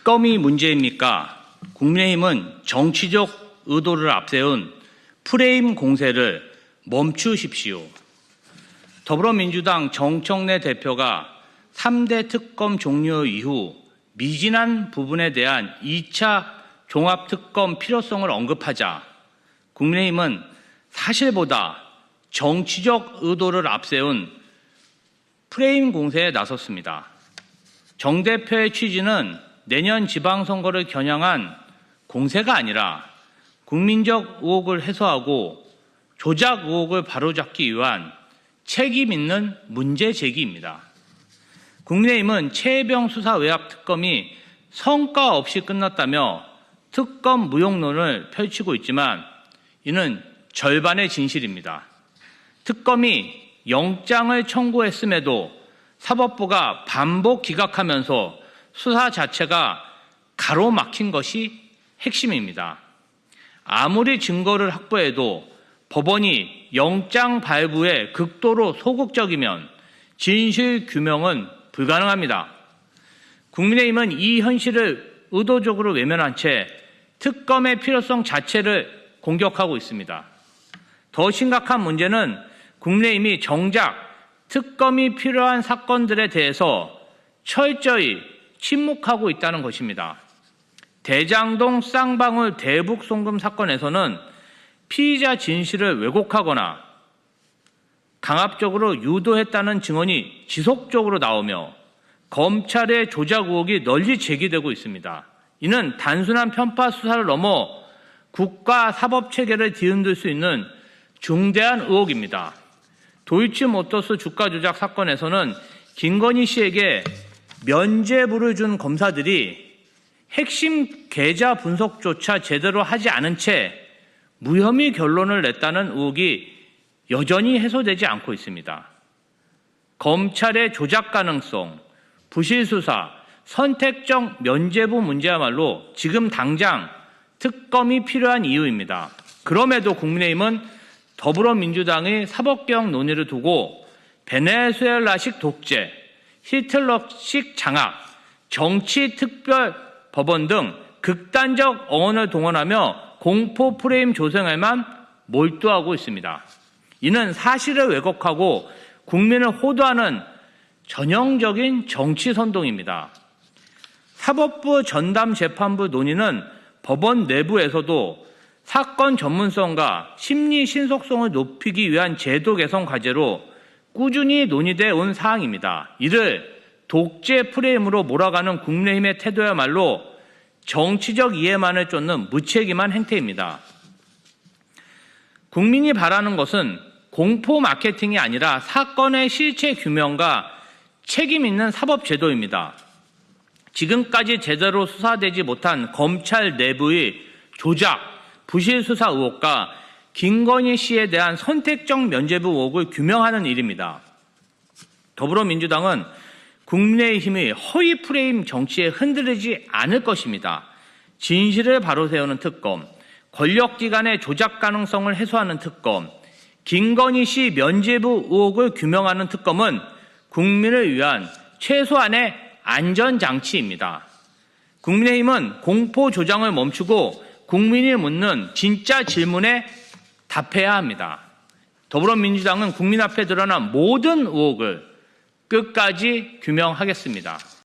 특검이 문제입니까? 국민의힘은 정치적 의도를 앞세운 프레임 공세를 멈추십시오. 더불어민주당 정청래 대표가 3대 특검 종료 이후 미진한 부분에 대한 2차 종합특검 필요성을 언급하자 국민의힘은 사실보다 정치적 의도를 앞세운 프레임 공세에 나섰습니다. 정 대표의 취지는 내년 지방선거를 겨냥한 공세가 아니라 국민적 의혹을 해소하고 조작 의혹을 바로잡기 위한 책임 있는 문제 제기입니다. 국민의힘은 최혜병 수사 외압 특검이 성과 없이 끝났다며 특검 무용론을 펼치고 있지만 이는 절반의 진실입니다. 특검이 영장을 청구했음에도 사법부가 반복 기각하면서 수사 자체가 가로막힌 것이 핵심입니다. 아무리 증거를 확보해도 법원이 영장 발부에 극도로 소극적이면 진실 규명은 불가능합니다. 국민의힘은 이 현실을 의도적으로 외면한 채 특검의 필요성 자체를 공격하고 있습니다. 더 심각한 문제는 국민의힘이 정작 특검이 필요한 사건들에 대해서 철저히 침묵하고 있다는 것입니다. 대장동 쌍방울 대북 송금 사건에서는 피의자 진실을 왜곡하거나 강압적으로 유도했다는 증언이 지속적으로 나오며 검찰의 조작 의혹이 널리 제기되고 있습니다. 이는 단순한 편파 수사를 넘어 국가 사법체계를 뒤흔들 수 있는 중대한 의혹입니다. 도이치모터스 주가 조작 사건에서는 김건희 씨에게 면죄부를 준 검사들이 핵심 계좌 분석조차 제대로 하지 않은 채 무혐의 결론을 냈다는 의혹이 여전히 해소되지 않고 있습니다. 검찰의 조작 가능성, 부실 수사, 선택적 면죄부 문제야말로 지금 당장 특검이 필요한 이유입니다. 그럼에도 국민의힘은 더불어민주당의 사법개혁 논의를 두고 베네수엘라식 독재, 히틀러식 장악, 정치특별법원 등 극단적 어원을 동원하며 공포 프레임 조성에만 몰두하고 있습니다. 이는 사실을 왜곡하고 국민을 호도하는 전형적인 정치 선동입니다. 사법부 전담재판부 논의는 법원 내부에서도 사건 전문성과 심리 신속성을 높이기 위한 제도 개선 과제로 꾸준히 논의되어 온 사항입니다. 이를 독재 프레임으로 몰아가는 국민의힘의 태도야말로 정치적 이해만을 쫓는 무책임한 행태입니다. 국민이 바라는 것은 공포 마케팅이 아니라 사건의 실체 규명과 책임 있는 사법제도입니다. 지금까지 제대로 수사되지 못한 검찰 내부의 조작, 부실 수사 의혹과 김건희 씨에 대한 선택적 면죄부 의혹을 규명하는 일입니다. 더불어민주당은 국민의힘의 허위 프레임 정치에 흔들리지 않을 것입니다. 진실을 바로 세우는 특검, 권력기관의 조작 가능성을 해소하는 특검, 김건희 씨 면죄부 의혹을 규명하는 특검은 국민을 위한 최소한의 안전장치입니다. 국민의힘은 공포 조장을 멈추고 국민이 묻는 진짜 질문에 답해야 합니다. 더불어민주당은 국민 앞에 드러난 모든 의혹을 끝까지 규명하겠습니다.